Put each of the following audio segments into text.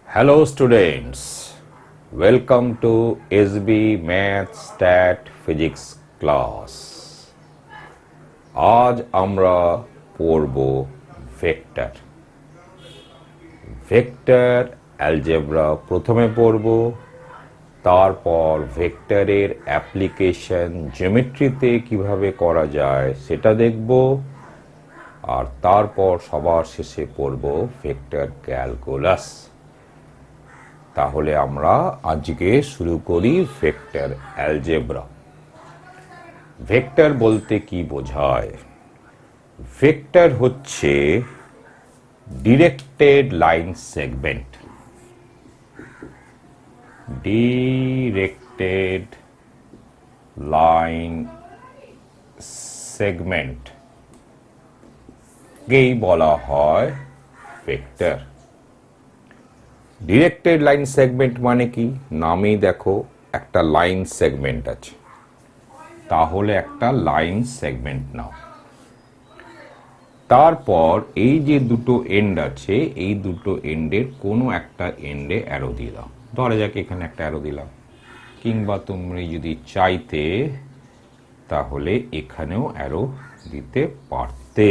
Hello students, welcome to SB Math Stat Physics class. আজ আমরা পড়ব ভেক্টর। ভেক্টর অ্যালজেব্রা প্রথমে পড়ব, তারপর ভেক্টরের অ্যাপ্লিকেশন জিওমেট্রিতে কিভাবে করা যায় সেটা দেখব, আর তারপর সবার শেষে পড়ব ভেক্টর ক্যালকুলাস। তাহলে আমরা আজকে শুরু করি ভেক্টর অ্যালজেব্রা। ভেক্টর বলতে কি বোঝায়? ভেক্টর হচ্ছে directed line segment. Directed line segment কেই বলা হয় ভেক্টর। ডিরেক্টেড লাইন সেগমেন্ট মানে কি? নামেই দেখো একটা লাইন সেগমেন্ট আছে, তাহলে একটা লাইন সেগমেন্ট নাও। তারপর এই যে দুটো এন্ড আছে, এই দুটো এন্ডের কোনো একটা এন্ডে অ্যারো দিয়ে দাও। ধরা যাক এখানে একটা অ্যারো দিলাম, কিংবা তুমি যদি চাইতে তাহলে এখানেও অ্যারো দিতে পারতে।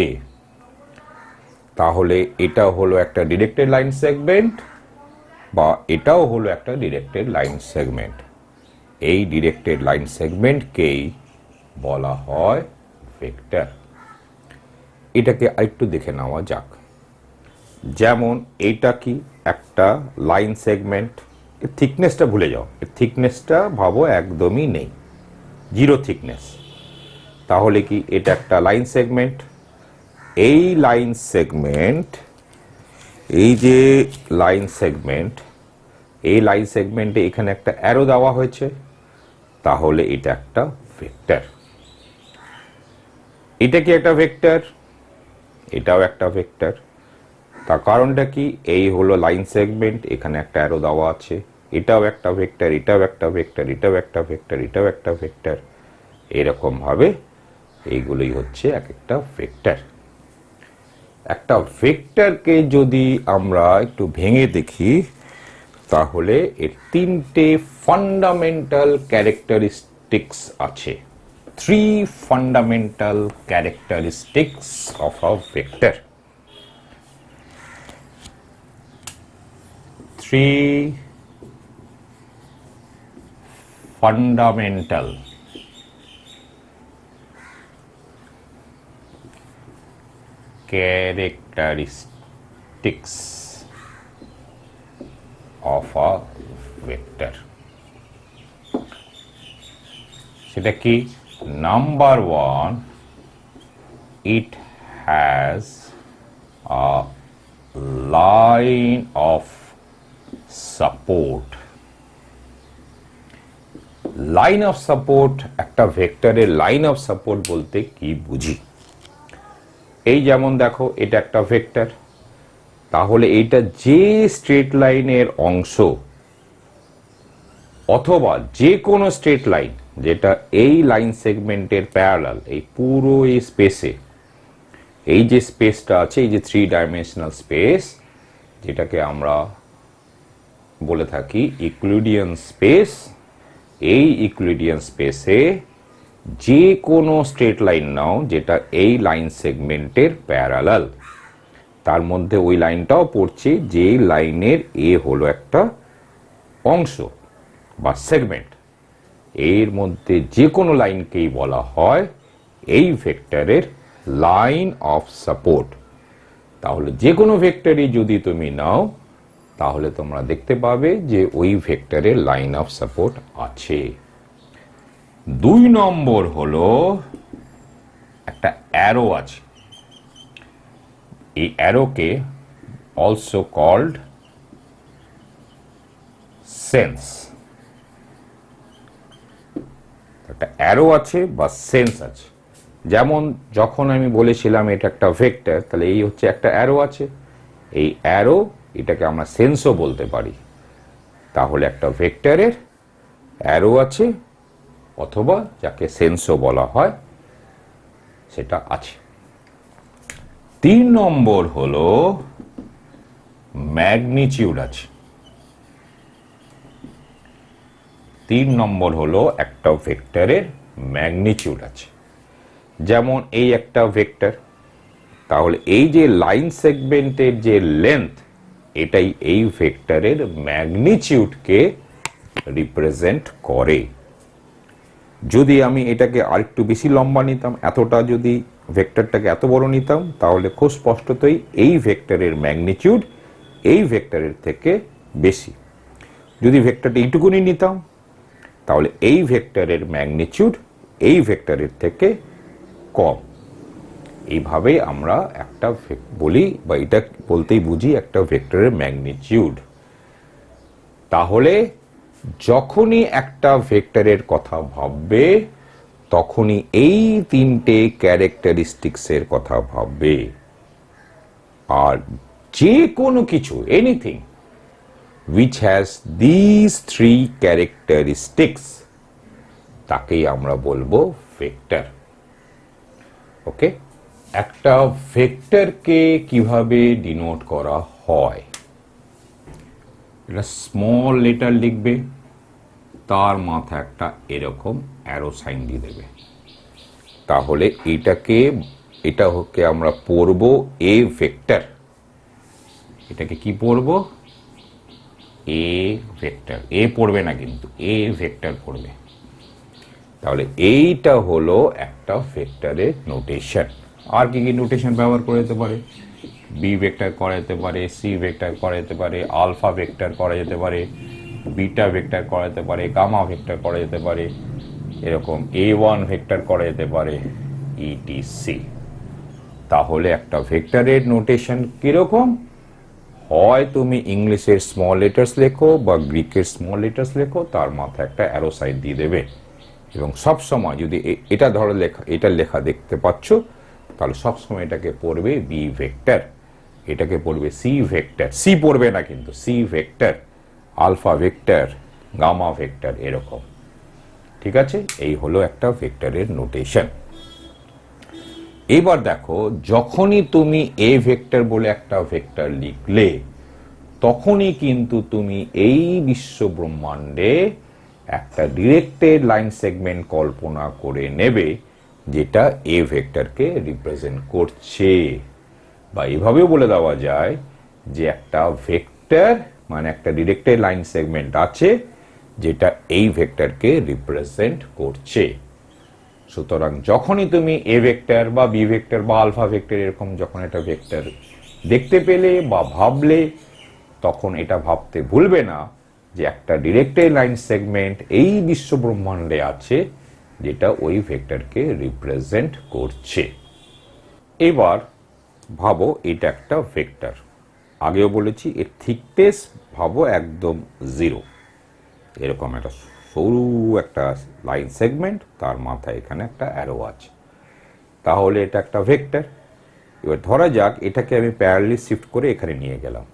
তাহলে এটা হলো একটা ডিরেক্টেড লাইন সেগমেন্ট, বা এটাও হলো একটা ডিরেক্টেড লাইন সেগমেন্ট। এই ডিরেক্টেড লাইন সেগমেন্টকেই বলা হয় ভেক্টর। এটাকে আরেকটু দেখে নেওয়া যাক। যেমন এইটা কি একটা লাইন সেগমেন্ট, এর থিকনেসটা ভুলে যাও, এর থিকনেসটা ভাবো একদমই নেই, জিরো থিকনেস। তাহলে কি এটা একটা লাইন সেগমেন্ট? এই লাইন সেগমেন্ট, এই যে লাইন সেগমেন্ট, এই লাইন সেগমেন্টে এখানে একটা অ্যারো দেওয়া হয়েছে, তাহলে এটা একটা ভেক্টর। এটা কি একটা ভেক্টর? এটাও একটা ভেক্টর। তার কারণটা কি? এই হলো লাইন সেগমেন্ট, এখানে একটা অ্যারো দেওয়া আছে, এটাও একটা ভেক্টর, এটাও একটা ভেক্টর, এটাও একটা ভেক্টর, এটাও একটা ভেক্টর। এরকম ভাবে এইগুলোই হচ্ছে এক একটা ভেক্টর। একটা ভেক্টরকে যদি আমরা একটু ভেঙে দেখি, তাহলে এর তিনটে ফান্ডামেন্টাল ক্যারেক্টারিস্টিক্স আছে। Three fundamental characteristics of a vector. Three fundamental characteristics of a vector. সেটা কি? Number one, it has a line of support. Line of support, একটা ভেক্টরের লাইন অফ সাপোর্ট বলতে কি বুঝি? এই যেমন দেখো এটা একটা ভেক্টর, তাহলে এইটা যে স্ট্রেট লাইনের অংশ, অথবা যে কোনো স্ট্রেট লাইন যেটা এই লাইন সেগমেন্টের প্যারালাল, এই পুরো এই স্পেসে, এই যে স্পেসটা আছে, এই যে থ্রি ডাইমেনশনাল স্পেস, যেটাকে আমরা বলে থাকি ইউক্লিডিয়ান স্পেস, এই ইউক্লিডিয়ান স্পেসে যে কোনো স্ট্রেট লাইন নাও যেটা এই লাইন সেগমেন্টের প্যারালাল, তার মধ্যে ওই লাইনটাও পড়ছে যে লাইনের এ হলো একটা অংশ বা সেগমেন্ট, এর মধ্যে যে কোনো লাইনকেই বলা হয় এই ভেক্টরের লাইন অফ সাপোর্ট। তাহলে যে কোনো ভেক্টরই যদি তুমি নাও, তাহলে তোমরা দেখতে পাবে যে ওই ভেক্টরের লাইন অফ সাপোর্ট আছে। দুই নম্বর হলো একটা অ্যারো আছে। এই অ্যারোকে অলসো কল্ড সেন্স। একটা অ্যারো আছে বা সেন্স আছে। যেমন যখন আমি বলেছিলাম এটা একটা ভেক্টর, তাহলে এই হচ্ছে একটা অ্যারো আছে, এই অ্যারো, এটাকে আমরা সেন্সও বলতে পারি। তাহলে একটা ভেক্টরের অ্যারো আছে, অথবা যাকে সেন্সও বলা হয়, সেটা আছে। তিন নম্বর হলো ম্যাগনিটিউড আছে। 3 নম্বর হলো একটা ভেক্টরের ম্যাগনিটিউড আছে। যেমন এই একটা ভেক্টর, তাহলে এই যে লাইন সেগমেন্টের যে লেন্থ, এটাই এই ভেক্টরের ম্যাগনিটিউডকে রিপ্রেজেন্ট করে। যদি আমি এটাকে আরেকটু বেশি লম্বা নিতাম, এতটা যদি ভেক্টরটাকে এত বড় নিতাম, তাহলে খুব স্পষ্টতই এই ভেক্টরের ম্যাগনিটিউড এই ভেক্টরের থেকে বেশি। যদি ভেক্টরটা এইটুকুনি নিতাম, তাহলে এই ভেক্টরের ম্যাগনিটিউড এই ভেক্টরের থেকে কম। এইভাবেই আমরা একটা বলি, বা এটা বলতেই বুঝি একটা ভেক্টরের ম্যাগনিটিউড। তাহলে যখনই একটা ভেক্টরের কথা ভাববে, তখনই এই 3টে ক্যারেক্টারিস্টিক্সের কথা ভাববে। আর যে কোনো কিছু, anything which has these 3 characteristics, তাকেই আমরা বলবো ভেক্টর। ওকে, একটা ভেক্টরকে কিভাবে ডিনোট করা হয়? এটা স্মল লেটার লিখবে, তার মাথায় একটা এরকম অ্যারো সাইন দিয়ে দেবে। তাহলে এটাকে আমরা পড়ব এ ভেক্টর। এটাকে কি পড়ব? এ ভেক্টর। এ পড়বে না কিন্তু, এ ভেক্টর পড়বে। তাহলে এইটা হলো একটা ভেক্টরের নোটেশন। আর কি কি নোটেশন ব্যবহার করা যেতে পারে? বি ভেক্টর করা যেতে পারে, সি ভেক্টর করা যেতে পারে, আলফা ভেক্টর করা যেতে পারে, বিটা ভেক্টর করা যেতে পারে, গামা ভেক্টর করা যেতে পারে, এরকম A1 ভেক্টর করা যেতে পারে, ইটিসি। তাহলে একটা ভেক্টরের নোটেশন কিরকম? হয় তুমি ইংলিশের স্মল লেটার্স লেখো বা গ্রিকের স্মল লেটার্স লেখো, তার মাথায় একটা অ্যারো সাইন দিয়ে দেবে। এবং সবসময় যদি এটা ধরো এটা লেখা দেখতে পাচ্ছ, তাহলে সবসময় এটাকে পড়বে বি ভেক্টর, এটাকে পড়বে সি ভেক্টর। সি পড়বে না কিন্তু, C vector, alpha vector, gamma vector, এরকম। ঠিক আছে, এই হলো একটা ভেক্টরের নোটেশন। এবার দেখো, যখনই তুমি এ ভেক্টর বলে একটা ভেক্টর লিখলে, তখনই কিন্তু তুমি এই বিশ্ব ব্রহ্মাণ্ডে একটা ডিরেক্টেড লাইন সেগমেন্ট কল্পনা করে নেবে, যেটা এ ভেক্টরকে রিপ্রেজেন্ট করছে। বা এভাবেও বলে দেওয়া যায় যে একটা ভেক্টর মানে একটা ডিরেক্টেড লাইন সেগমেন্ট আছে, যেটা এই ভেক্টরকে রিপ্রেজেন্ট করছে। সুতরাং যখনই তুমি এ ভেক্টর বা বি ভেক্টর বা আলফা ভেক্টর এরকম যখন একটা ভেক্টর দেখতে পেলে বা ভাবলে, তখন এটা ভাবতে ভুলবে না যে একটা ডিরেক্টেড লাইন সেগমেন্ট এই বিশ্ব ব্রহ্মাণ্ডে আছে, যেটা ওই ভেক্টরকে রিপ্রেজেন্ট করছে। এবার ভাবো এটা একটা ভেক্টর। আগেও বলেছি এর থিকনেস ভাবো একদম 0। এরকম একটা সরু একটা লাইন সেগমেন্ট, তার মাথায় এখানে একটা অ্যারো আছে। তাহলে এটা একটা ভেক্টর। এবার ধরা যাক এটাকে আমি প্যারালালি শিফট করে এখানে নিয়ে গেলাম।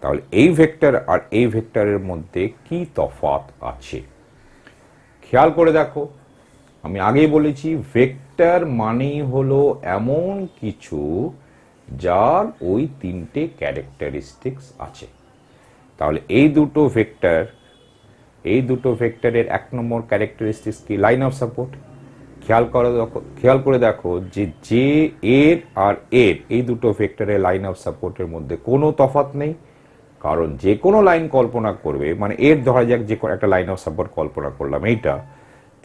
তাহলে এই ভেক্টর আর এই ভেক্টরের মধ্যে কি তফাৎ আছে খেয়াল করে দেখো। আমি আগেই বলেছি ভেক্টর মানেই হলো এমন কিছু যার ওই 3টে ক্যারেক্টারিস্টিক্স আছে। তাহলে এই দুটো ভেক্টরের 1 নম্বর ক্যারেক্টারিস্টিক্স কি? Line of support. খেয়াল করে দেখো যে এর আর এর এই দুটো ভেক্টরের লাইন অফ সাপোর্টের মধ্যে কোনো তফাৎ নেই। কারণ যে কোনো লাইন কল্পনা করবে, মানে এর ধরা যাক যে একটা লাইন অফ সাপোর্ট কল্পনা করলাম এইটা,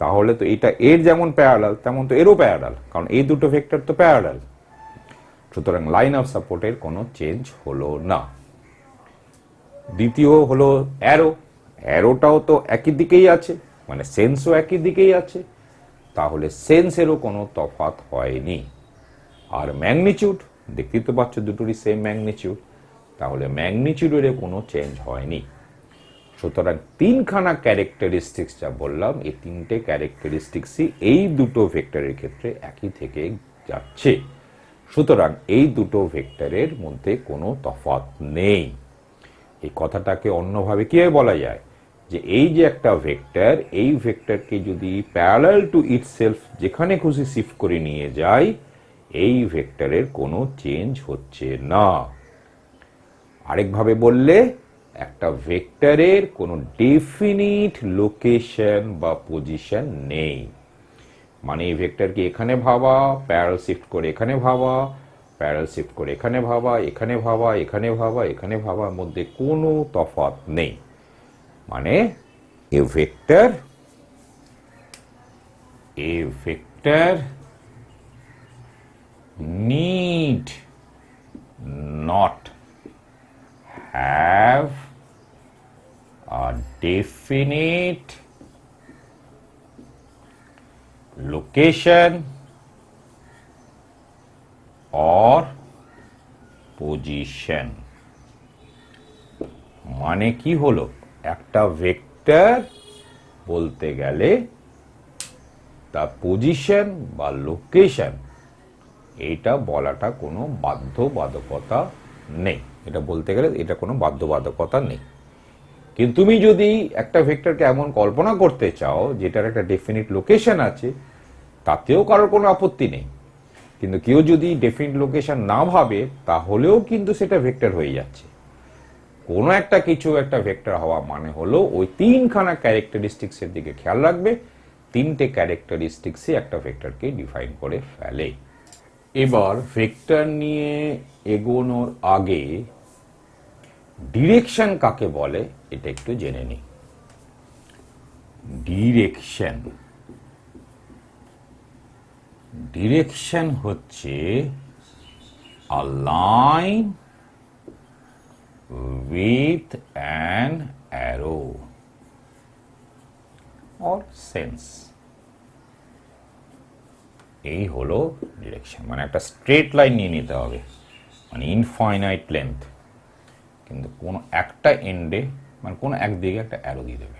তাহলে তো এটা এর যেমন প্যারালাল তেমন তো এরও প্যারালাল, কারণ এই দুটো ভেক্টর তো প্যারালাল। সুতরাং লাইন অফ সাপোর্টের কোনো চেঞ্জ হলো না। দ্বিতীয় হলো অ্যারো। অ্যারোটাও তো একই দিকেই আছে, মানে সেন্সও একই দিকেই আছে, তাহলে সেন্সেরও কোনো তফাৎ হয়নি। আর ম্যাগনিটিউড দেখতেই তো পাচ্ছ দুটোরই সেম ম্যাগনিটিউড, তাহলে ম্যাগনিটিউডের কোনো চেঞ্জ হয়নি। সুতরাং 3খানা ক্যারেক্টারিস্টিক্স যা বললাম, এই 3টে ক্যারেক্টারিস্টিক্সই এই দুটো ভেক্টরের ক্ষেত্রে একই থেকে যাচ্ছে। সুতরাং এই দুটো ভেক্টরের মধ্যে কোনো তফাৎ নেই। এই কথাটাকে অন্যভাবে কিভাবে বলা যায় যে এই যে একটা ভেক্টর, এই ভেক্টরকে যদি প্যারালাল টু ইটসেলফ যেখানে খুশি শিফট করে নিয়ে যায়, এই ভেক্টরের কোনো চেঞ্জ হচ্ছে না। আরেকভাবে বললে, একটা ভেক্টরের কোনো ডেফিনিট লোকেশন বা পজিশন নেই। মানে এই ভেক্টরকে এখানে ভাবা, প্যারাল শিফট করে এখানে ভাবা, প্যারাল শিফট করে এখানে ভাবা, এখানে ভাবা, এখানে ভাবা, এখানে ভাবার মধ্যে কোনো তফাৎ নেই। মানে এ vector need not have a definite location or position। মানে কি হলো, একটা ভেক্টর বলতে গেলে তার পজিশন বা লোকেশন এইটা বলাটা কোনো বাধ্যবাধকতা নেই। এটা বলতে গেলে এটা কোনো বাধ্যবাধকতা নেই। কিন্তু তুমি যদি একটা ভেক্টরকে এমন কল্পনা করতে চাও যেটার একটা ডেফিনিট লোকেশন আছে, তাতেও কারোর কোনো আপত্তি নেই। কিন্তু কেউ যদি ডেফিনিট লোকেশন না ভাবে, তাহলেও কিন্তু সেটা ভেক্টর হয়ে যাচ্ছে। কোনো একটা কিছু একটা ভেক্টর হওয়া মানে হলো ওই তিনখানা ক্যারেক্টারিস্টিক্সের দিকে খেয়াল রাখবে, তিনটে ক্যারেক্টারিস্টিক্সই একটা ভেক্টরকে ডিফাইন করে ফেলে। এবার ভেক্টর নিয়ে এগোনোর আগে ডিরেকশন কাকে বলে এটা একটু জেনে নিই। ডিরেকশন হচ্ছে a line with an arrow or sense। এই হলো ডিরেকশন। মানে একটা স্ট্রেট লাইন নিয়ে নিতে হবে, মানে ইনফাইনাইট লেন্থ, কিন্তু কোনো একটা এন্ডে মানে কোনো একদিকে একটা অ্যারো দিয়ে দেবে,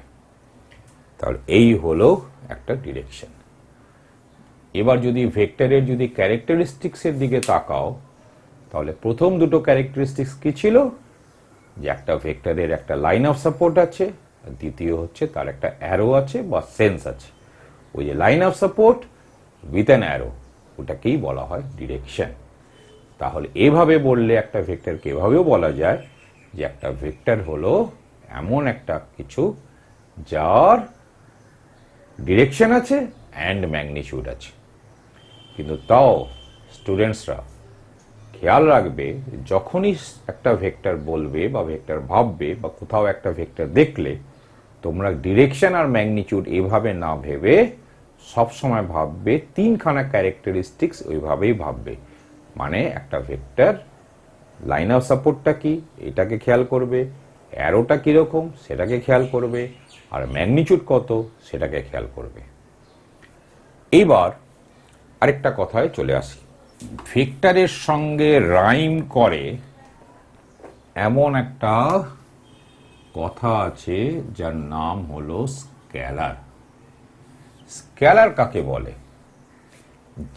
তাহলে এই হলো একটা ডিরেকশন। এবার যদি ভেক্টরের যদি ক্যারেক্টারিস্টিক্সের দিকে তাকাও, তাহলে প্রথম দুটো ক্যারেক্টারিস্টিক্স কি ছিল, যে একটা ভেক্টরের একটা লাইন অফ সাপোর্ট আছে, দ্বিতীয় হচ্ছে তার একটা অ্যারো আছে বা সেন্স আছে। ওই যে line of support with an arrow, ওটাকেই বলা হয় ডিরেকশন। তাহলে এভাবে বললে একটা ভেক্টরকে এভাবেও বলা যায় যে একটা ভেক্টর হলো এমন একটা কিছু যার ডিরেকশন আছে অ্যান্ড ম্যাগনিটিউড আছে। কিন্তু তাও স্টুডেন্টসরা খেয়াল রাখবে, যখনই একটা ভেক্টর বলবে বা ভেক্টর ভাববে বা কোথাও একটা ভেক্টর দেখলে, তোমরা ডিরেকশন আর ম্যাগনিটিউড এভাবে না ভেবে সবসময় ভাববে তিনখানা ক্যারেক্টারিস্টিক্স, ওইভাবেই ভাববে। মানে একটা ভেক্টর লাইন অফ সাপোর্টটা কি এটাকে খেয়াল করবে, অ্যারোটা কীরকম সেটাকে খেয়াল করবে, আর ম্যাগনিটিউড কত সেটাকে খেয়াল করবে। এইবার আরেকটা কথায় চলে আসি। ভেক্টরের সঙ্গে রাইম করে এমন একটা কথা আছে যার নাম হলো স্কেলার। স্কেলার কাকে বলে?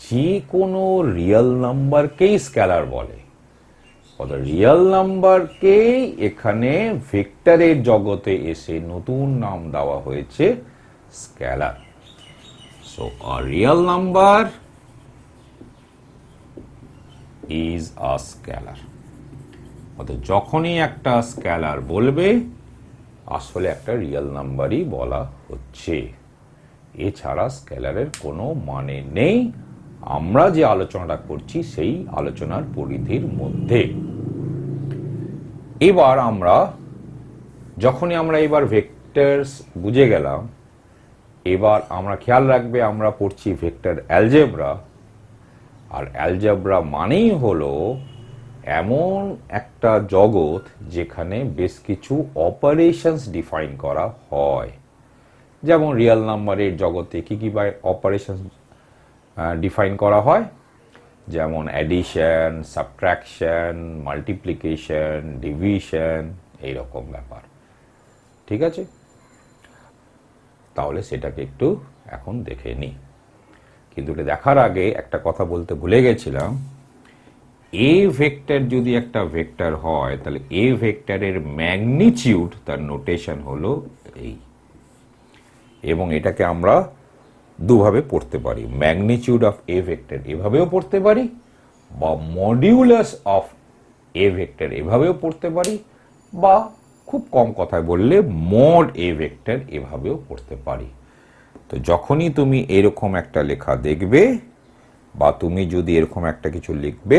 যে কোনো রিয়েল নাম্বারকেই স্কেলার বলে। রিয়েল নাম্বারকেই এখানে ভেক্টরের জগতে এসে নতুন নাম দেওয়া হয়েছে scalar. So a real number is a scalar. অর্থাৎ যখনই একটা স্কেলার বলবে, আসলে একটা রিয়েল নাম্বারই বলা হচ্ছে। এছাড়া স্কেলারের কোনো মানে নেই। আমরা যে আলোচনাটা করছি সেই আলোচনার পরিধির মধ্যে। এবার যখনই আমরা এবার ভেক্টরস বুঝে গেলাম, এবার আমরা খেয়াল রাখবে আমরা পড়ছি ভেক্টর অ্যালজেব্রা। আর অ্যালজেব্রা মানেই হলো এমন একটা জগৎ যেখানে বেশ কিছু অপারেশনস ডিফাইন করা হয়। যেমন রিয়েল নাম্বারের জগতে কি কি অপারেশন ডিফাইন করা হয়, যেমন অ্যাডিশন, সাবট্রাকশন, মাল্টিপ্লিকেশন, ডিভিশন, এইরকম ব্যাপার। ঠিক আছে, তাহলে সেটাকে একটু এখন দেখে নিই। কিন্তু এটা দেখার আগে একটা কথা বলতে ভুলে গেছিলাম। এ ভেক্টর যদি একটা ভেক্টর হয়, তাহলে এ ভেক্টরের ম্যাগনিটিউড তার নোটেশন হলো এই, এবং এটাকে আমরা দুভাবে পড়তে পারি। ম্যাগনিটিউড অফ এ ভেক্টর এভাবেও পড়তে পারি, বা মডিউলাস অফ এ ভেক্টর এভাবেও পড়তে পারি, বা খুব কম কথায় বললে মড এ ভেক্টর এভাবেও পড়তে পারি। তো যখনই তুমি এরকম একটা লেখা দেখবে বা তুমি যদি এরকম একটা কিছু লিখবে,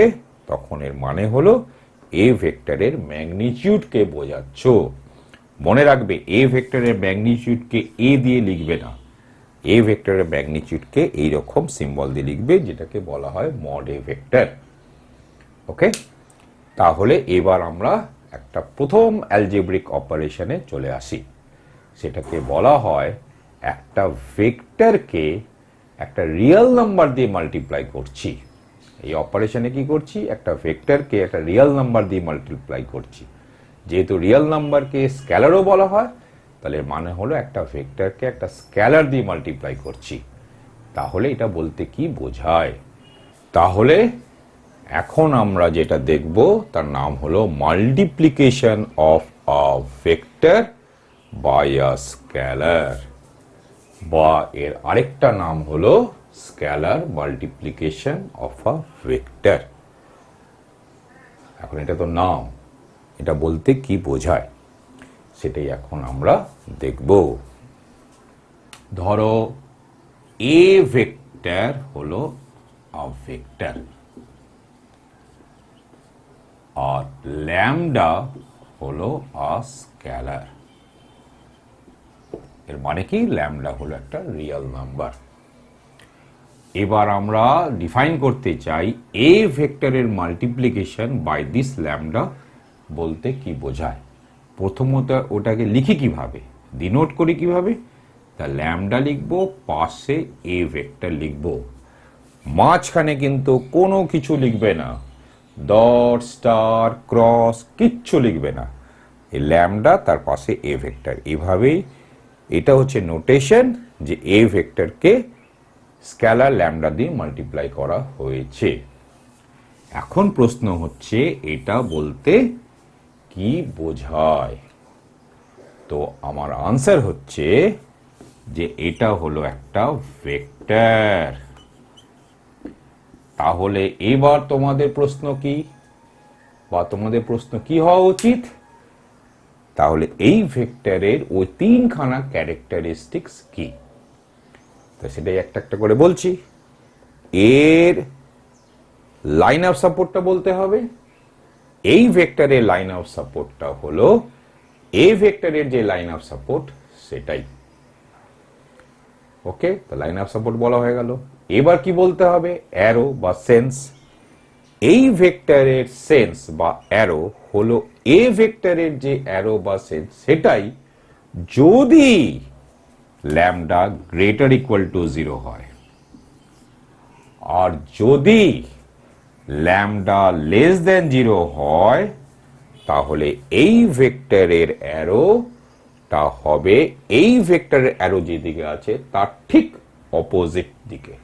তখন এর মানে হলো এ ভেক্টরের ম্যাগনিটিউডকে বোঝাচ্ছ। মনে রাখবে, এ ভেক্টরের ম্যাগনিটিউডকে এ দিয়ে লিখবে না, এ ভেক্টরের ম্যাগনিটিউডকে এইরকম সিম্বল দিয়ে লিখবে, যেটাকে বলা হয় মড এ ভেক্টর। ওকে, তাহলে এবার আমরা একটা প্রথম অ্যালজেব্রিক অপারেশনে চলে আসি। সেটাকে বলা হয় একটা ভেক্টরকে একটা রিয়েল নাম্বার দিয়ে মাল্টিপ্লাই করছি। এই অপারেশনে কি করছি? একটা ভেক্টরকে একটা রিয়েল নাম্বার দিয়ে মাল্টিপ্লাই করছি। যেহেতু রিয়েল নাম্বারকে স্কেলারও বলা হয়, তাহলে মানে হলো একটা ভেক্টরকে একটা স্কেলার দিয়ে মাল্টিপ্লাই করছি। তাহলে এটা বলতে কি বোঝায়? তাহলে এখন আমরা যেটা দেখব তার নাম হলো multiplication of a vector by a scalar, বা এর আরেকটা নাম হলো scalar multiplication of a vector. এখন এটা তো নাম, এটা বলতে কি বোঝায় সেটাই এখন আমরা দেখব। ধরো এ ভেক্টর হলো আ ভেক্টর আর ল্যামডা হলো আ স্কেলার। এর মানে কি? ল্যামডা হলো একটা রিয়েল নাম্বার। এবার আমরা ডিফাইন করতে চাই এ ভেক্টরের মাল্টিপ্লিকেশন বাই দিস ল্যামডা বলতে কি বোঝায়। প্রথমত ওটাকে লিখি কিভাবে, ডিনোট করি কিভাবে? তা ল্যামডা লিখবো, পাশে এ ভেক্টর লিখবো, মাঝখানে কিন্তু কোনো কিছু লিখবে না, ডট স্টার ক্রস কিচ্ছু লিখবে না। এই ল্যামডা তার পাশে এ ভেক্টর, এভাবেই এটা হচ্ছে নোটেশন যে এ ভেক্টরকে স্কেলার ল্যামডা দিয়ে মাল্টিপ্লাই করা হয়েছে। এখন প্রশ্ন হচ্ছে এটা বলতে কি বোঝায়? তো আমার আনসার হচ্ছে যে এটা হলো একটা ভেক্টর। তাহলে এবার তোমাদের প্রশ্ন কি, বা তোমাদের প্রশ্ন কি হওয়া উচিত? তাহলে এই ভেক্টরের ওই তিনখানা ক্যারেক্টারিস্টিক্স কি? তো সেটাই একটা একটা করে বলছি। এর লাইন অফ সাপোর্টটা বলতে হবে। এই ভেক্টরের লাইন অফ সাপোর্টটা হলো এ ভেক্টরের যে লাইন অফ সাপোর্ট সেটাই। ওকে, তো লাইন অফ সাপোর্ট বলা হয়ে গেল। এবার কি বলতে হবে? অ্যারো বা সেন্স। এই ভেক্টরের সেন্স বা অ্যারো হলো এ ভেক্টরের যে অ্যারো বা সেন্স সেটাই, যদি ল্যামডা গ্রেটার ইকুয়াল টু 0 হয়। আর যদি ল্যামডা লেস দেন 0 হয়, তাহলে এই ভেক্টরের অ্যারোটা হবে এই ভেক্টরের অ্যারো যেদিকে আছে তার ঠিক অপোজিট দিকে,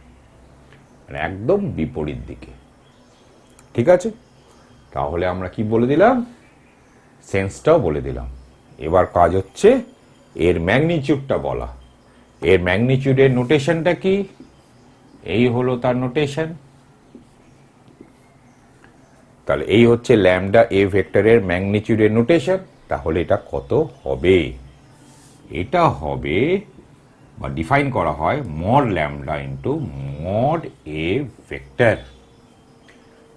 মানে একদম বিপরীত দিকে। ঠিক আছে, তাহলে আমরা কি বলে দিলাম? সেন্সটাও বলে দিলাম। এবার কাজ হচ্ছে এর ম্যাগনিটিউডটা বলা। এর ম্যাগনিটিউডের নোটেশনটা কি? এই হলো তার নোটেশন। তাহলে এই হচ্ছে ল্যামডা এ ভেক্টরের ম্যাগনিটিউডের নোটেশন। তাহলে এটা কত হবে? এটা হবে, বা ডিফাইন করা হয়, mod lambda into mod A vector.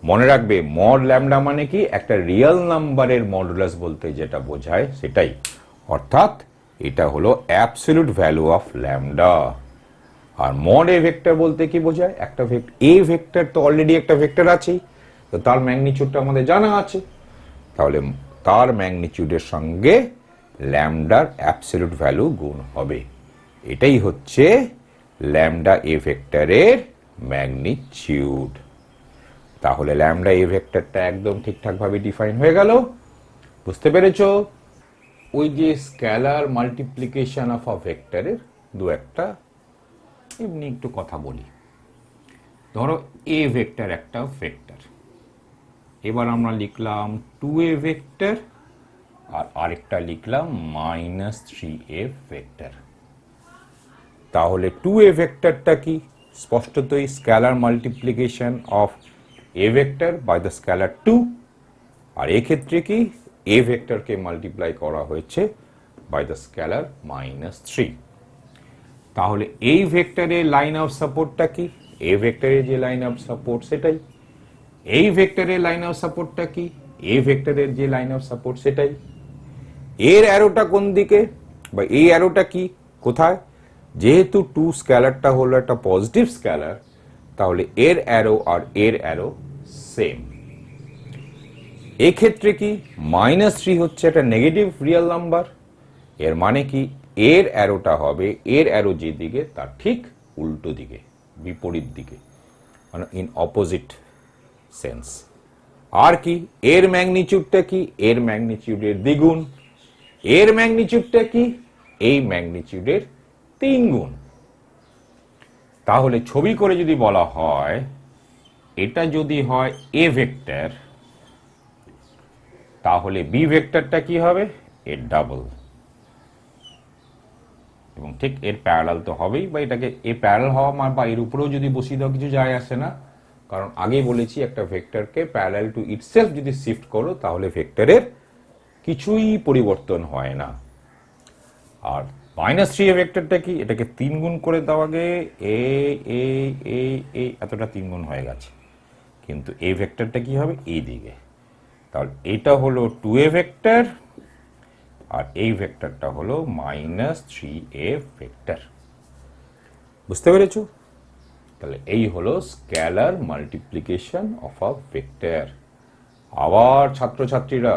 মনে রাখবে, মড ল্যামডা মানে কি? একটা রিয়েল নাম্বারের মডুলাস বলতে যেটা বোঝায় সেটাই, অর্থাৎ এটা হলো অ্যাবসলিউট ভ্যালু অফ ল্যামডা। আর মড এ ভেক্টর বলতে কি বোঝায়? একটা এ ভেক্টর তো অলরেডি একটা ভেক্টর আছেই, তো তার ম্যাগনিটিউডটা আমাদের জানা আছে, তাহলে তার ম্যাগনিটিউডের সঙ্গে ল্যামডার অ্যাবসলিউট ভ্যালু গুণ হবে। এটাই হচ্ছে ল্যামডা এ ভেক্টরের ম্যাগনিটিউড। তাহলে ল্যামডা এ ভেক্টরটা একদম ঠিকঠাকভাবে ডিফাইন হয়ে গেল। বুঝতে পেরেছো? ওই যে স্কেলার মাল্টিপ্লিকেশন অফ আ ভেক্টরের দু একটা এমনি একটু কথা বলি। ধরো এ ভেক্টর একটা ভেক্টর, এবার আমরা লিখলাম 2a ভেক্টর আর আরেকটা লিখলাম -3a ভেক্টর। তাহলে 2a ভেক্টরটা কি? স্পষ্টতই scalar multiplication of A vector by the scalar 2। আর এক্ষেত্রে কি? এ ভেক্টরকে মাল্টিপ্লাই করা হয়েছে বাই দ্য স্কেলার -3। তাহলে এই ভেক্টরের লাইন অফ সাপোর্টটা কি? এ ভেক্টরের যে লাইন অফ সাপোর্ট সেটাই। এই ভেক্টরের লাইন অফ সাপোর্টটা কি? এ ভেক্টরের যে লাইন অফ সাপোর্ট সেটাই। এর অ্যারোটা কোন দিকে, বা এই অ্যারোটা কি কোথায়? যেহেতু 2 স্কেলারটা হলো একটা পজিটিভ স্কেলার, তাহলে এর অ্যারো আর এর অ্যারো সেম। এক্ষেত্রে কি -3 হচ্ছে একটা নেগেটিভ রিয়েল নাম্বার, এর মানে কি এর অ্যারোটা হবে, এর অ্যারো যে দিকে তার ঠিক উল্টো দিকে, বিপরীত দিকে, মানে ইন অপোজিট সেন্স। আর কি এর ম্যাগনিটিউডটা কি? এর ম্যাগনিটিউডের দ্বিগুণ। এর ম্যাগনিটিউডটা কি? এই ম্যাগনিটিউডের 3 গুণ। তাহলে ছবি করে যদি বলা হয়, এটা যদি হয় এ ভেক্টর, তাহলে বি ভেক্টরটা কি হবে? এর ডাবল, এবং ঠিক এর প্যারালাল তো হবেই, বা এটাকে এ প্যারালাল হওয়া বা এর উপরেও যদি বসিয়ে দাও কিছু যায় আসে না, কারণ আগেই বলেছি একটা ভেক্টরকে প্যারালাল টু ইটসেলফ যদি শিফট করো তাহলে ভেক্টরের কিছুই পরিবর্তন হয় না। আর -3 এ ভেক্টরটা কি? এটাকে 3 গুণ করে দাও আগে, এই এতটা 3 গুণ হয়ে গেছে, কিন্তু এই ভেক্টরটা কি হবে? এই দিকে। তাহলে এটা হলো 2a ভেক্টর, আর এই ভেক্টরটা হলো -3a ভেক্টর। বুঝতে পেরেছো? তাহলে এই হলো scalar multiplication of a vector. আবার ছাত্রছাত্রীরা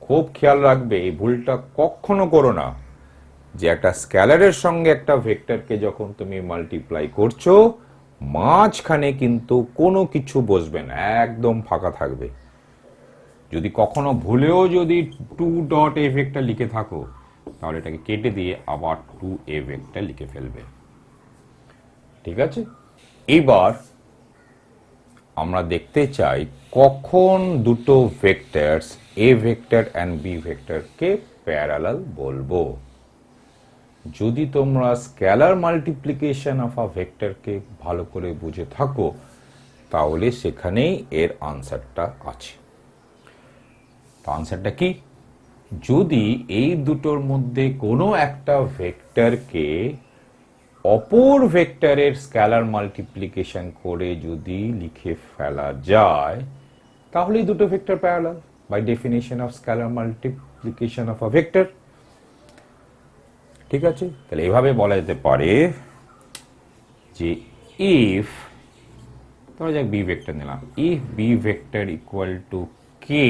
খুব খেয়াল রাখবে, এই ভুলটা কখনো করো না, যে একটা স্কেলারের সঙ্গে একটা ভেক্টরকে যখন তুমি মাল্টিপ্লাই করছো, মাঝখানে কিন্তু কোনো কিছু বসবে না, একদম ফাঁকা থাকবে। যদি কখনো ভুলেও যদি 2 ভেক্টর লিখে থাকো, তাহলে এটাকে কেটে দিয়ে আবার 2a ভেক্টর লিখে ফেলবে। ঠিক আছে? এবার আমরা দেখতে চাই কখন দুটো vectors A vector and B ভেক্টরকে প্যারালাল বলবো। যদি তোমরা স্কেলার মাল্টিপ্লিকেশন অফ আ ভেক্টরকে ভালো করে বুঝে থাকো, তাহলে সেখানেই এর আনসারটা আছে। আনসারটা কি? যদি এই দুটোর মধ্যে কোনো একটা ভেক্টরকে অপর ভেক্টরের স্কেলার মাল্টিপ্লিকেশন করে যদি লিখে ফেলা যায়, তাহলেই দুটো vector parallel by definition of scalar multiplication of a vector. ঠিক আছে? তাহলে এভাবে বলা যেতে পারে যে ইফ, ধরা যাক বি ভেক্টর নিলাম, if B vector equal to K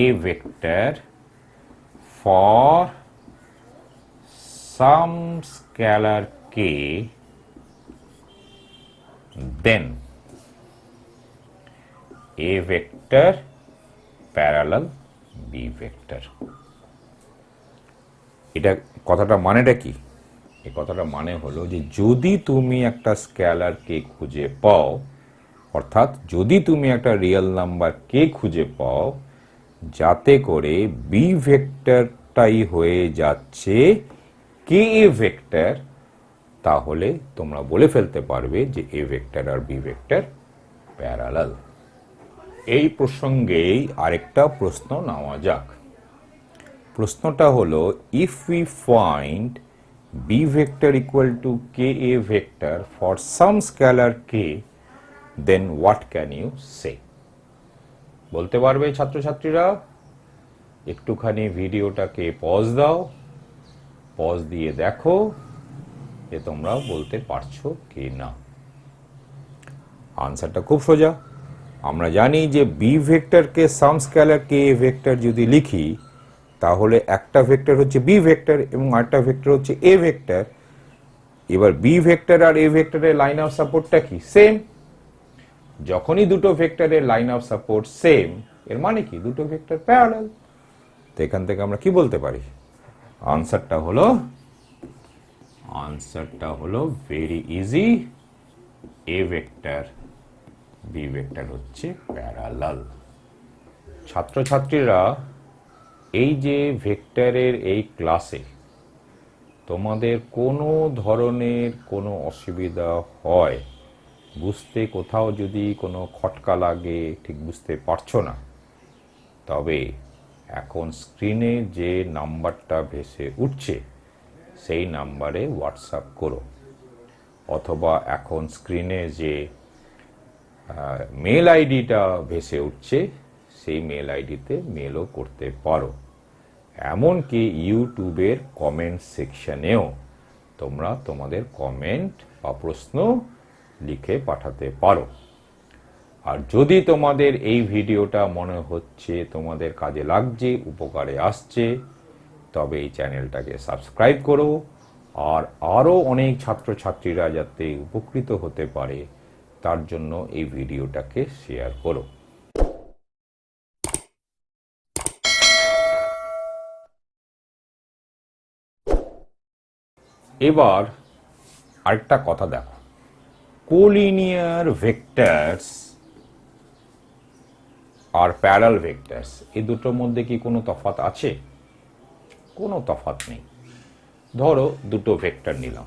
a vector for some scalar k, then a vector parallel b vector। এটা কথাটা মানেটা কি? এই কথাটা মানে হলো যে যদি তুমি একটা স্কেলার কে খুঁজে পাও, অর্থাৎ যদি তুমি একটা রিয়েল নাম্বার কে খুঁজে পাও যাতে করে বি ভেক্টরটাই হয়ে যাচ্ছে কে এ ভেক্টর, তাহলে তোমরা বলে ফেলতে পারবে যে এ ভেক্টর আর বি ভেক্টর প্যারালাল। এই প্রসঙ্গেই আরেকটা প্রশ্ন নেওয়া যাক। প্রশ্নটা হলো, if we find B vector equal to K A vector for some scalar K, then what can you say? বলতে পারবে ছাত্রছাত্রীরা? একটুখানি ভিডিওটাকে পজ দাও, পজ দিয়ে দেখো যে তোমরা বলতে পারছো কি না। আনসারটা খুব সোজা। আমরা জানি যে বি ভেক্টরকে সাম স্কেলার কে এ ভেক্টর যদি লিখি, তাহলে একটা ভেক্টর হচ্ছে বি ভেক্টর এবং আরেকটা ভেক্টর হচ্ছে এ ভেক্টর। এবার বি ভেক্টর আর এ ভেক্টরের লাইন অফ সাপোর্টটা কি? সেম। যখনই দুটো ভেক্টরের লাইন অফ সাপোর্ট সেম, এর মানে কি দুটো ভেক্টর প্যারালাল। তো এখান থেকে আমরা কি বলতে পারি? আনসারটা হলো very easy, A vector B vector হচ্ছে প্যারালাল। ছাত্রছাত্রীরা, এই যে ভেক্টরের এই ক্লাসে তোমাদের কোনো ধরনের কোনো অসুবিধা হয়, বুঝতে কোথাও যদি কোনো খটকা লাগে, ঠিক বুঝতে পারছো না, তবে এখন স্ক্রিনে যে নাম্বারটা ভেসে উঠছে সেই নাম্বারে হোয়াটসঅ্যাপ করো, অথবা এখন স্ক্রিনে যে মেল আইডিটা ভেসে উঠছে সেই মেল আইডিতে মেলও করতে পারো। এমনকি ইউটিউবের কমেন্ট সেকশনেও তোমরা তোমাদের কমেন্ট বা প্রশ্ন লিখে পাঠাতে পারো। আর যদি তোমাদের এই ভিডিওটা মনে হচ্ছে তোমাদের কাজে লাগছে, উপকারে আসছে, তবে এই চ্যানেলটাকে সাবস্ক্রাইব করো। আর আরও অনেক ছাত্রছাত্রীরা যাতে উপকৃত হতে পারে তার জন্য এই ভিডিওটাকে শেয়ার করো। এবার আরেকটা কথা দেখো, কোলিনিয়ার ভেক্টরস আর প্যারাল ভেক্টরস এই দুটোর মধ্যে কি কোনো তফাৎ আছে? কোনো তফাৎ নেই। ধরো দুটো ভেক্টর নিলাম,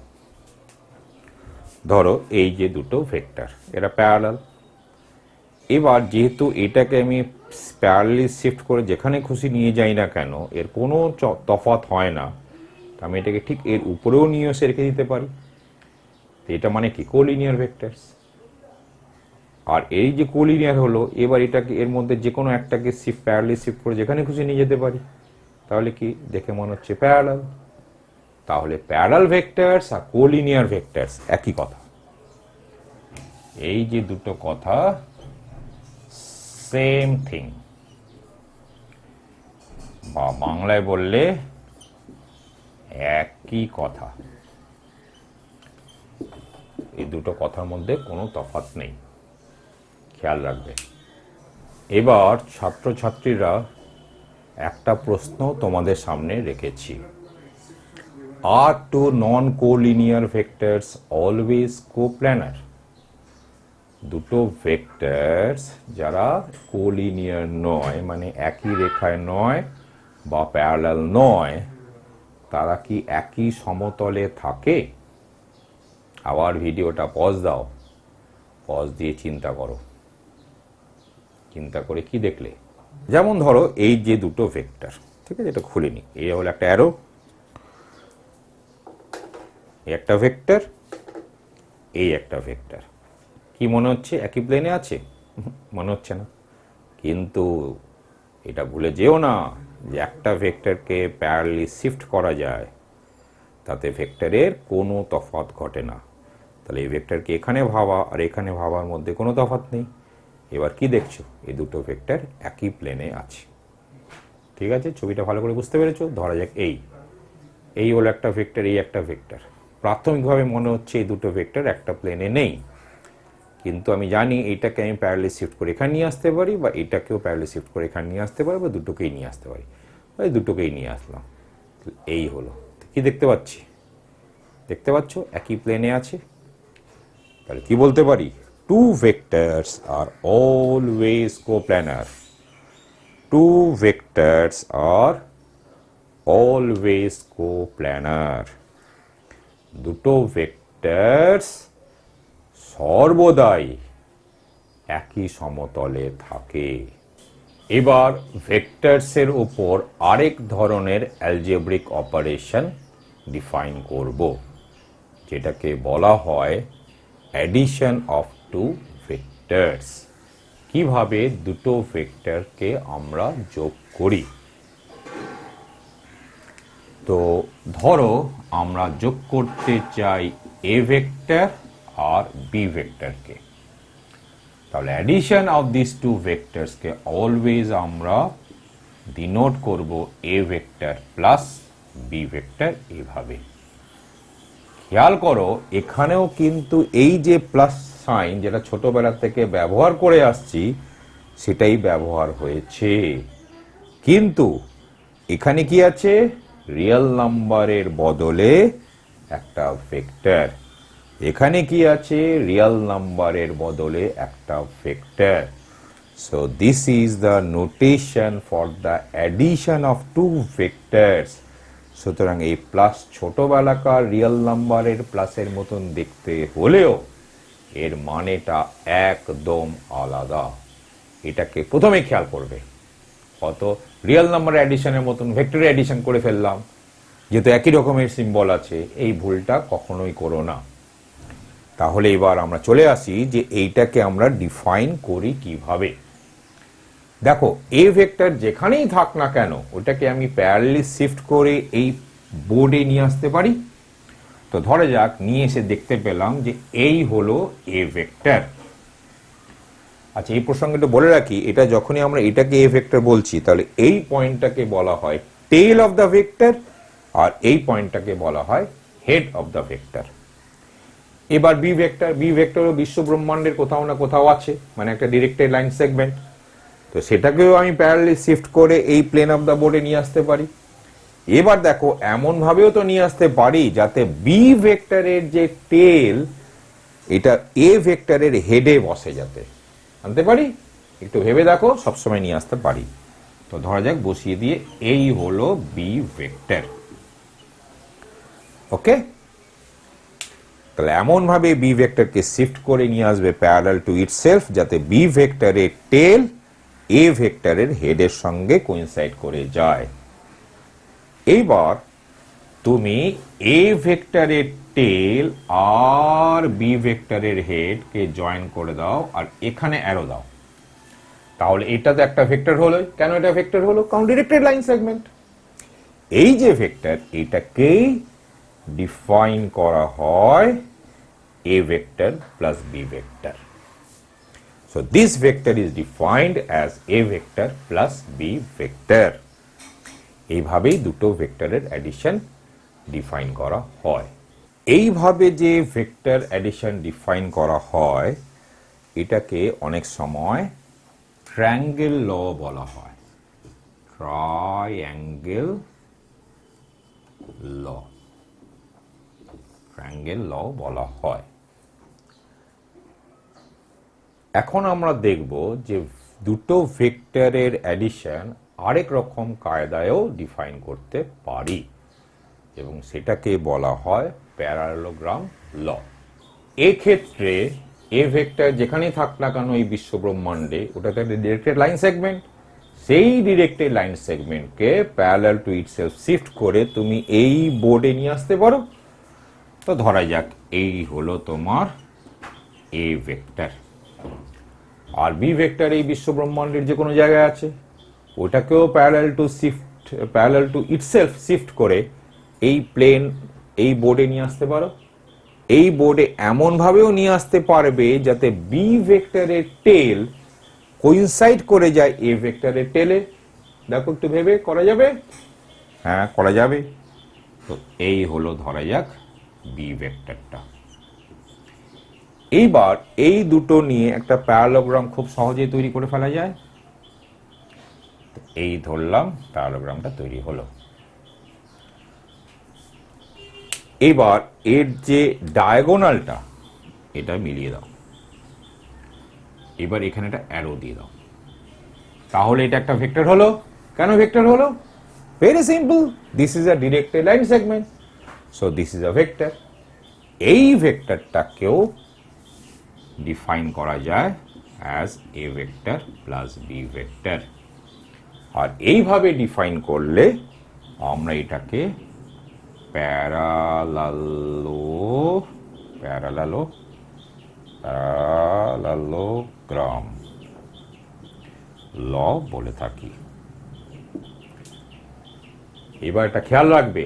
ধরো এই যে দুটো ভেক্টর, এরা প্যারালাল। এবার যেহেতু এটাকে আমি প্যারালালি শিফট করে যেখানে খুশি নিয়ে যাই না কেন এর কোনো তফাৎ হয় না, আমি এটাকে ঠিক এর উপরেও নিয়ে এসে রেখে দিতে পারি। এটা মানে কি? Collinear vectors. আর এই যে কোলিনিয়ার হলো, এবার এটাকে এর মধ্যে যে কোনো একটাকে প্যারালালি শিফট করে যেখানে খুশি নিয়ে যেতে পারি। তাহলে কি দেখে মনে হচ্ছে? প্যারালাল। তাহলে প্যারালাল ভেক্টরস আর কোলিনিয়ার ভেক্টরস একই কথা। এই যে দুটো কথা সেম থিং, বা বাংলায় বললে একই কথা। এই দুটো কথার মধ্যে কোনো তফাৎ নেই, খেয়াল রাখবে। এবার ছাত্রছাত্রীরা একটা প্রশ্ন তোমাদের সামনে রেখেছি, আর টু নন কোলিনিয়ার ভেক্টরস অলওয়েজ কোপ্ল্যানার? দুটো ভেক্টরস যারা কোলিনিয়ার নয়, মানে একই রেখায় নয় বা প্যারালাল নয়, তারা কি একই সমতলে থাকে? আবার ভিডিওটা পজ দাও, পজ দিয়ে চিন্তা করো। চিন্তা করে কি দেখলে? যেমন ধরো এই যে দুটো ভেক্টর, ঠিক আছে, এটা খুলিনি, এই হলো একটা অ্যারো, একটা ভেক্টর, এই একটা ভেক্টর। কি মনে হচ্ছে একই প্লেনে আছে? মনে হচ্ছে না। কিন্তু এটা ভুলে যেও না যে একটা ভেক্টরকে প্যারালালি শিফট করা যায়, তাতে ভেক্টরের কোনো তফাৎ ঘটে না। তাহলে এই ভেক্টরকে এখানে ভাবা আর এখানে ভাবার মধ্যে কোনো তফাৎ নেই। এবার কি দেখছো? এই দুটো ভেক্টর একই প্লেনে আছে। ঠিক আছে, ছবিটা ভালো করে বুঝতে পেরেছো? ধরা যাক এই হলো একটা ভেক্টর, এই একটা ভেক্টর। প্রাথমিকভাবে মনে হচ্ছে এই দুটো ভেক্টর একটা প্লেনে নেই, কিন্তু আমি জানি এইটাকে আমি প্যারালালি শিফট করে এখানে নিয়ে আসতে পারি, বা এটাকেও প্যারালালি শিফট করে এখানে নিয়ে আসতে পারি, বা দুটোকেই নিয়ে আসতে পারি, বা এই দুটোকেই নিয়ে আসলাম। এই হলো। কি দেখতে পাচ্ছি? দেখতে পাচ্ছ একই প্লেনে আছে। তাহলে কি বলতে পারি? Two vectors are always কোপ্ল্যানার। Two vectors are always কোপ্ল্যানার। দুটো ভেক্টরস সর্বদাই একই সমতলে থাকে। এবার ভেক্টরসের উপর আরেক ধরনের অ্যালজেব্রিক অপারেশন ডিফাইন করব, যেটাকে বলা হয় অ্যাডিশন অফ টু ভেক্টরস। কিভাবে দুটো ভেক্টরকে আমরা যোগ করি। তো ধরো আমরা যোগ করতে চাই এ ভেক্টর আর বি ভেক্টরকে, তাহলে অ্যাডিশন অফ দিস টু ভেক্টরসকে অলওয়েজ আমরা ডিনোট করব A vector plus B vector এভাবে। খেয়াল করো এখানেও কিন্তু এই যে প্লাস সাইন যেটা ছোটবেলা থেকে ব্যবহার করে আসছি সেটাই ব্যবহার হয়েছে, কিন্তু এখানে কি আছে? রিয়েল নাম্বারের বদলে একটা ভেক্টর। এখানে কি আছে? রিয়েল নাম্বারের বদলে একটা vector. So this is the notation for the addition of two vectors. সুতরাং এই প্লাস ছোটবেলাকার রিয়েল নাম্বারের প্লাসের মতন দেখতে হলেও এর মানেটা একদম আলাদা। এটাকে প্রথমে খেয়াল করবে। অত রিয়েল নাম্বার অ্যাডিশনের মতন ভেক্টর অ্যাডিশন করে ফেললাম, যেহেতু একই রকমের সিম্বল আছে। এই ভুলটা কখনোই করো না। তাহলে এবার আমরা চলে আসি যে এইটাকে আমরা ডিফাইন করি কিভাবে। দেখো, এ ভেক্টর যেখানেই থাক না কেন ওটাকে আমি প্যারালালি শিফট করে এই বোর্ডে নিয়ে আসতে পারি। তো ধরে যাক, নিয়ে এসে দেখতে পেলাম যে এই হলো এ ভেক্টর। আচ্ছা, এই প্রসঙ্গে একটু বলে রাখি, এটা যখনই আমরা এটাকে এ ভেক্টর বলছি তাহলে এই পয়েন্টটাকে বলা হয় টেল অফ দ্য ভেক্টর, আর এই পয়েন্টটাকে বলা হয় হেড অফ দ্য ভেক্টর। এবার বি ভেক্টর, বি ভেক্টরও বিশ্ব ব্রহ্মাণ্ডের কোথাও না কোথাও আছে, মানে একটা ডিরেক্টেড লাইন সেগমেন্ট। তো সেটাকেও আমি প্যারালালি শিফট করে এই প্লেন অফ দ্য বোর্ডে নিয়ে আসতে পারি। এবার দেখো, এমন ভাবেও তো নিয়ে আসতে পারি যাতে বি ভেক্টরের যে টেল এটা এ ভেক্টরের হেডে বসে, যাতে আনতে পারি। একটু ভেবে দেখো, সবসময় নিয়ে আসতে পারি। তো ধরা যাক, বসিয়ে দিয়ে এই হলো বি ভেক্টর। ওকে, তাহলে এমন ভাবে বি ভেক্টরকে শিফট করে নিয়ে আসবে প্যারালাল টু ইটসেলফ, যাতে বি ভেক্টরের টেল এ ভেক্টরের হেডের সঙ্গে কোইনসাইড করে যায়। এইবার তুমি এ ভেক্টরের টেল আর বি ভেক্টরের হেডকে জয়েন করে দাও, আর এখানে অ্যারো দাও। তাহলে এটা তো একটা ভেক্টর হলো। কেন এটা ভেক্টর হলো? কারণ ডিরেক্টেড লাইন সেগমেন্ট। এই যে ভেক্টর, এটাকেই ডিফাইন করা হয় a vector plus b vector. So this vector is defined as a vector plus b vector. এইভাবেই দুটো ভেক্টরের অ্যাডিশন ডিফাইন করা হয়। এইভাবে যে ভেক্টর অ্যাডিশন ডিফাইন করা হয় এটাকে অনেক সময় ট্রায়াঙ্গেল ল বলা হয়। ট্রায়াঙ্গেল ল, ট্রায়াঙ্গেল ল বলা হয়। এখন আমরা দেখব যে দুটো ভেক্টরের অ্যাডিশন আরেক রকম কায়দায়ও ডিফাইন করতে পারি, এবং সেটাকে বলা হয় প্যারালোগ্রাম ল। এক্ষেত্রে এ ভেক্টর যেখানেই থাক না কেন এই বিশ্ব ব্রহ্মাণ্ডে, ওটাতে একটা ডিরেক্টেড লাইন সেগমেন্ট। সেই ডিরেক্টেড লাইন সেগমেন্টকে প্যারালাল টু ইটসেলফ শিফট করে তুমি এই বোর্ডে নিয়ে আসতে পারো। তো ধরা যাক, এই হলো তোমার এ ভেক্টর, আর বি ভেক্টর এই বিশ্ব ব্রহ্মাণ্ডের যে কোনো জায়গায় আছে, ওটাকেও প্যারালাল টু ইটসেলফ শিফট করে এই প্লেন এই বোর্ডে নিয়ে আসতে পারো। এই বোর্ডে এমন ভাবেও নিয়ে আসতে পারবে যাতে বি ভেক্টরের টেল কোইনসাইড করে যায় এ ভেক্টরের টেলে। দেখো, একটু ভেবে করা যাবে? হ্যাঁ, করা যাবে। তো এই হলো ধরা যাক বি ভেক্টরটা। এইবার এই দুটো নিয়ে একটা প্যারালোগ্রাম খুব সহজেই তৈরি করে ফেলা যায়। এই ধরলাম, প্যারালোগ্রামটা তৈরি হলো। এবার এর যে ডায়াগোনালটা, এটা মিলিয়ে দাও। এবার এখানে একটা অ্যারো দিয়ে দাও। তাহলে এটা একটা ভেক্টর হলো। কেন ভেক্টর হলো? Very simple, this is a directed line segment, so this is a vector. এই ভেক্টরটাকেও ডিফাইন করা যায় as A vector plus B vector. আর এইভাবে ডিফাইন করলে আমরা এটাকে প্যারালোগ্রাম ল বলে থাকি। এবার এটা খেয়াল রাখবে,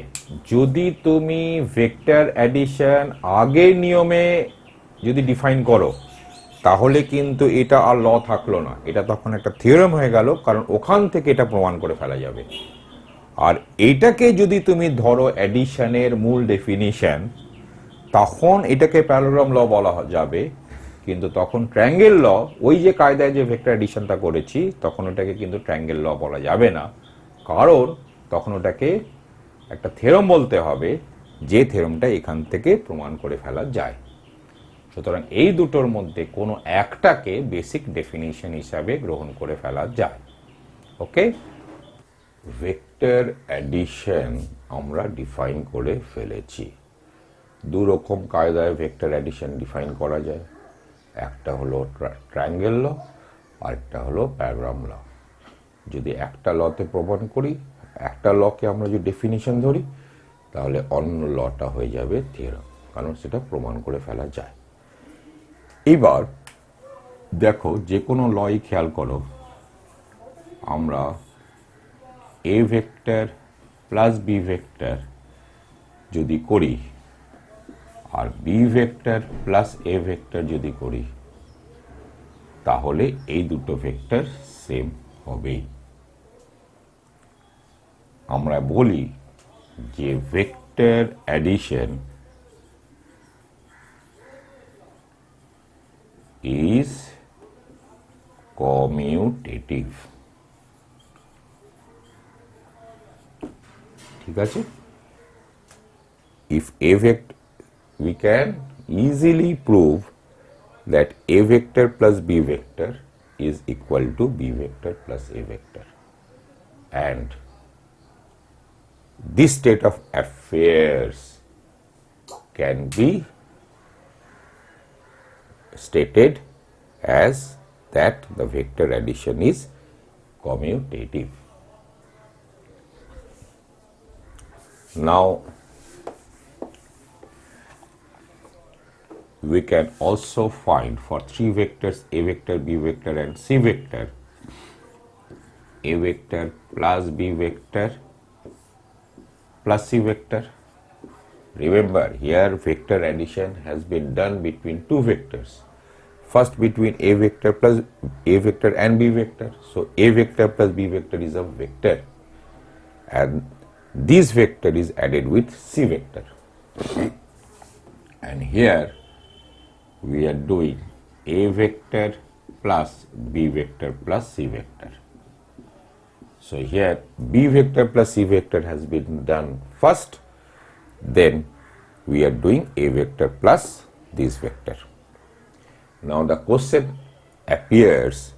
যদি তুমি ভেক্টর অ্যাডিশন আগের নিয়মে যদি ডিফাইন করো তাহলে কিন্তু এটা আর ল থাকলো না, এটা তখন একটা থিওরেম হয়ে গেল, কারণ ওখান থেকে এটা প্রমাণ করে ফেলা যাবে। আর এইটাকে যদি তুমি ধরো অ্যাডিশনের মূল ডেফিনিশন, তখন এটাকে প্যারালোগ্রাম ল বলা যাবে। কিন্তু তখন ট্রায়াঙ্গেল ল, ওই যে কায়দায় যে ভেক্টর অ্যাডিশনটা করেছি, তখন ওটাকে কিন্তু ট্রায়াঙ্গেল ল বলা যাবে না, কারণ তখন ওটাকে একটা থিওরেম বলতে হবে, যে থিওরেমটা এখান থেকে প্রমাণ করে ফেলা যায়। সুতরাং এই দুটোর মধ্যে কোনো একটাকে বেসিক ডেফিনিশন হিসাবে গ্রহণ করে ফেলা যায়। ওকে, ভেক্টর অ্যাডিশন আমরা ডিফাইন করে ফেলেছি। দু রকম কায়দায় ভেক্টর অ্যাডিশন ডিফাইন করা যায়, একটা হলো ট্রায়াঙ্গেল ল, আরেকটা হলো প্যারাগ্রাম ল। যদি একটা লতে প্রমাণ করি, একটা লকে আমরা যদি ডেফিনিশন ধরি, তাহলে অন্য লটা হয়ে যাবে থিওরাম, কারণ সেটা প্রমাণ করে ফেলা যায়। এবার দেখো, যে কোনো লই খেয়াল করো, আমরা A vector plus B vector যদি করি আর B vector plus A vector যদি করি, তাহলে এই দুটো ভেক্টর সেম হবেই। আমরা বলি যে ভেক্টর অ্যাডিশন ইজ কমিউটেটিভ। ঠিক আছে? If a vector, we can easily prove that a vector plus b vector is equal to b vector plus a vector, and this state of affairs can be stated as that the vector addition is commutative. Now we can also find for three vectors, a vector, b vector and c vector, a vector plus b vector plus c vector. Remember, here vector addition has been done between two vectors. First between a vector plus a vector and b vector. So a vector plus b vector is a vector, and this vector is added with c vector. And here we are doing a vector plus b vector plus c vector. So here b vector plus c vector has been done first, then we are doing a vector plus this vector. Now the question appears,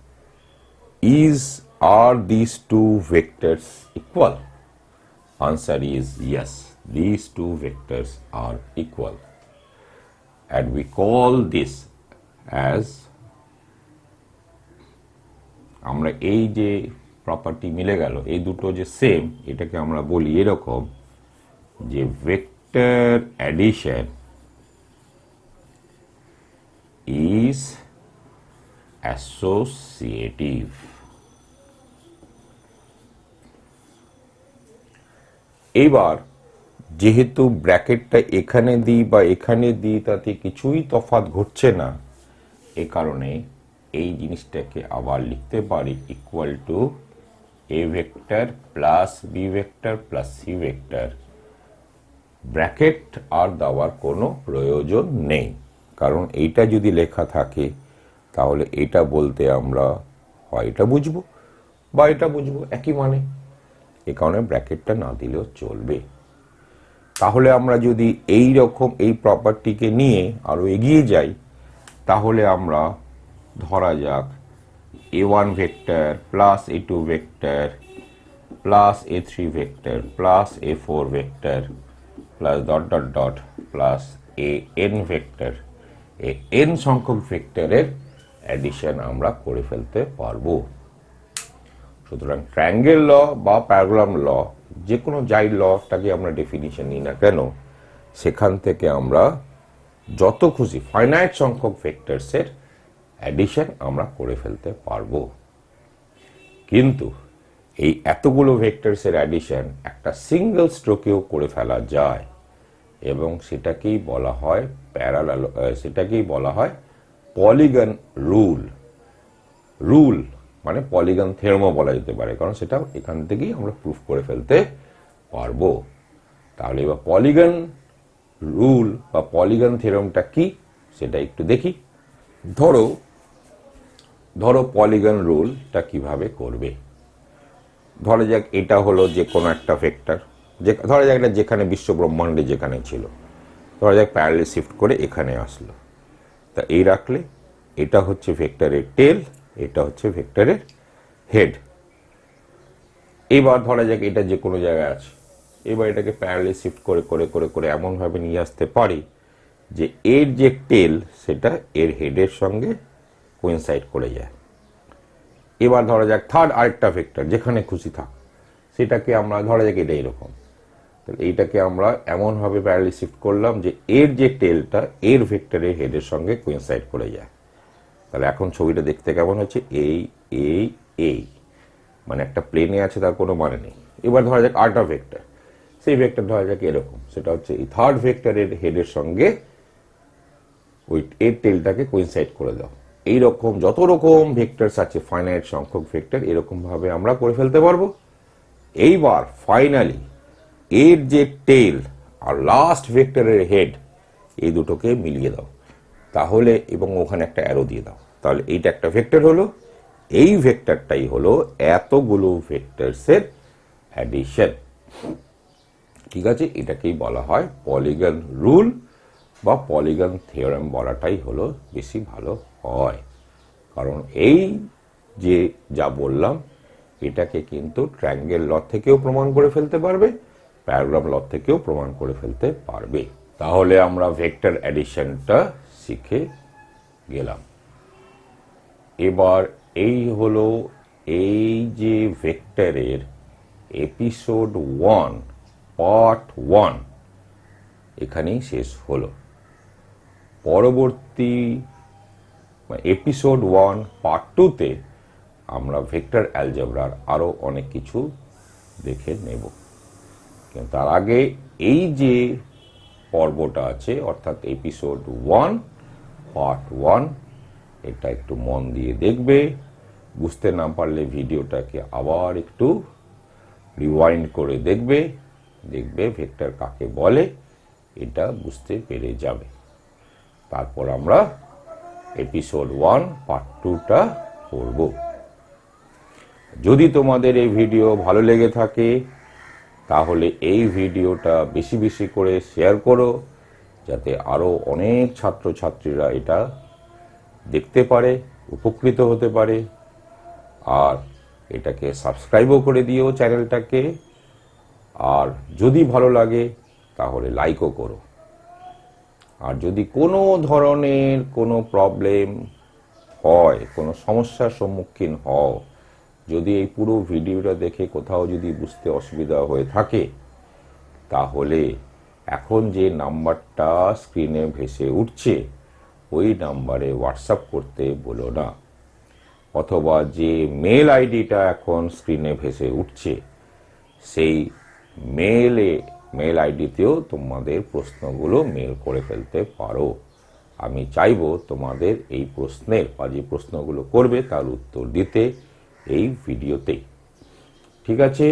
are these two vectors equal? Answer is yes, these two vectors are equal. And we call this as, আমরা এই যে property মিলে গেল, এই দুটো যে same, এটাকে আমরা বলি এরকম যে ভেক্টর অ্যাডিশন ইজ অ্যাসোসিয়েটিভ। এবার যেহেতু ব্র্যাকেটটা এখানে দিই বা এখানে দিই তাতে কিছুই তফাৎ ঘটছে না, এ কারণে এই জিনিসটাকে আবার লিখতে পারি equal to A vector plus B vector plus C vector. Bracket আর দেওয়ার কোনো প্রয়োজন নেই, কারণ এইটা যদি লেখা থাকে তাহলে এটা বলতে আমরা হয় এটা বুঝবো বা এটা বুঝবো, একই মানে। এ কারণে ব্র্যাকেটটা না দিলেও চলবে। তাহলে আমরা যদি এই রকম এই প্রপার্টিকে নিয়ে আরো এগিয়ে যাই, তাহলে আমরা ধরা যাক a1 vector plus a2 vector plus a3 vector plus a4 vector plus dot dot dot plus an vector, এই n সংখ্যক ভেক্টরের অ্যাডিশন আমরা করে ফেলতে পারবো। সুতরাং ট্রায়াঙ্গেল ল বা প্যারাবোলাম ল, যে কোনো যাই লটাকে আমরা ডেফিনিশন নিই না কেন, সেখান থেকে আমরা যত খুশি ফাইনাইট সংখ্যক ভেক্টরসের অ্যাডিশন আমরা করে ফেলতে পারবো। কিন্তু এই এতগুলো ভেক্টরসের অ্যাডিশন একটা সিঙ্গেল স্ট্রোকেও করে ফেলা যায়, এবং সেটাকেই বলা হয় সেটাকেই বলা হয় পলিগন রুল। রুল মানে পলিগন থিওরেমও বলা যেতে পারে, কারণ সেটা এখান থেকেই আমরা প্রুফ করে ফেলতে পারবো। তাহলে এবার পলিগন রুল বা পলিগন থিওরেমটা কি সেটা একটু দেখি। ধরো পলিগন রুলটা কিভাবে করবে। ধরা যাক এটা হলো যে কোনো একটা ভেক্টর, ধরা যাক এটা যেখানে বিশ্ব ব্রহ্মাণ্ডে যেখানে ছিল, ধরা যাক প্যারালাল শিফট করে এখানে আসলো, তা এই রাখলে এটা হচ্ছে ভেক্টরের টেল, এটা হচ্ছে ভেক্টরের হেড। এবার ধরা যাক এটা যে কোনো জায়গায় আছে, এবার এটাকে প্যারালাল শিফট করে করে করে করে এমনভাবে নিয়ে আসতে পারি যে এর যে টেল সেটা এর হেডের সঙ্গে কোইনসাইড করে যায়। এবার ধরা যাক থার্ড আরেকটা ভেক্টর যেখানে খুশি থাক, সেটাকে আমরা ধরা যাক এটা এরকম, তাহলে এইটাকে আমরা এমনভাবে প্যারালালি শিফট করলাম যে এর যে টেলটা এর ভেক্টরের হেডের সঙ্গে কোইনসাইড করে যায়। তাহলে এখন ছবিটা দেখতে কেমন হচ্ছে, এই মানে একটা প্লেনে আছে তার কোনো মানে নেই। এবার ধরা যাক আরেকটা ভেক্টর, সেই ভেক্টর ধরা যাক এরকম, সেটা হচ্ছে এই থার্ড ভেক্টরের হেডের সঙ্গে ওই এর টেলটাকে কোইনসাইড করে দাও। এইরকম যত রকম ভেক্টরস আছে, ফাইনাইট সংখ্যক ভেক্টর, এরকম ভাবে আমরা করে ফেলতে পারবো। এইবার ফাইনালি এর যে টেল আর লাস্ট ভেক্টরের হেড এই দুটোকে মিলিয়ে দাও, তাহলে এবং ওখানে একটা অ্যারো দিয়ে দাও, তাহলে এইটা একটা ভেক্টর হলো। এই ভেক্টরটাই হলো এতগুলো ভেক্টরসের অ্যাডিশন। ঠিক আছে, এটাকেই বলা হয় পলিগন রুল বা পলিগন থিওরেম বলাটাই হলো বেশি ভালো হয়, কারণ এই যে যা বললাম এটাকে কিন্তু ট্রায়াঙ্গেল ল থেকেও প্রমাণ করে ফেলতে পারবে, প্যারাগ্রাম ল থেকেও প্রমাণ করে ফেলতে পারবে। তাহলে আমরা ভেক্টর অ্যাডিশনটা শিখে গেলাম। এবার এই হলো এই যে ভেক্টরের এপিসোড 1 পার্ট 1 এখানেই শেষ হলো। পরবর্তী এপিসোড 1 পার্ট 2-তে আমরা ভেক্টর অ্যালজেব্রার আরো অনেক কিছু দেখে নেব, কিন্তু তার আগে এই যে পর্বটা আছে অর্থাৎ এপিসোড 1 পার্ট 1 এটা একটু মন দিয়ে দেখবে। বুঝতে না পারলে ভিডিওটাকে আবার একটু রিওয়াইন্ড করে দেখবে, দেখবে ভেক্টর কাকে বলে এটা বুঝতে পেরে যাবে। তারপর আমরা এপিসোড 1 পার্ট 2টা করব। যদি তোমাদের এই ভিডিও ভালো লেগে থাকে তাহলে এই ভিডিওটা বেশি বেশি করে শেয়ার করো, যাতে আরো অনেক ছাত্রছাত্রীরা এটা দেখতে পারে, উপকৃত হতে পারে। আর এটাকে সাবস্ক্রাইবও করে দিও চ্যানেলটাকে, আর যদি ভালো লাগে তাহলে লাইকও করো। আর যদি কোনো ধরনের কোনো প্রবলেম হয়, কোনো সমস্যার সম্মুখীন হও, যদি এই পুরো ভিডিওটা দেখে কোথাও যদি বুঝতে অসুবিধা হয়ে থাকে, তাহলে এখন যে নাম্বারটা স্ক্রিনে ভেসে উঠছে ওই নাম্বারে হোয়াটসঅ্যাপ করতে বলো না, অথবা যে মেল আইডিটা এখন স্ক্রিনে ভেসে উঠছে সেই মেল আইডিতেও তোমাদের প্রশ্নগুলো মেল করে ফেলতে পারো। আমি চাইবো তোমাদের এই প্রশ্নের বা যে প্রশ্নগুলো করবে তার উত্তর দিতে এই ভিডিওতে। ঠিক আছে।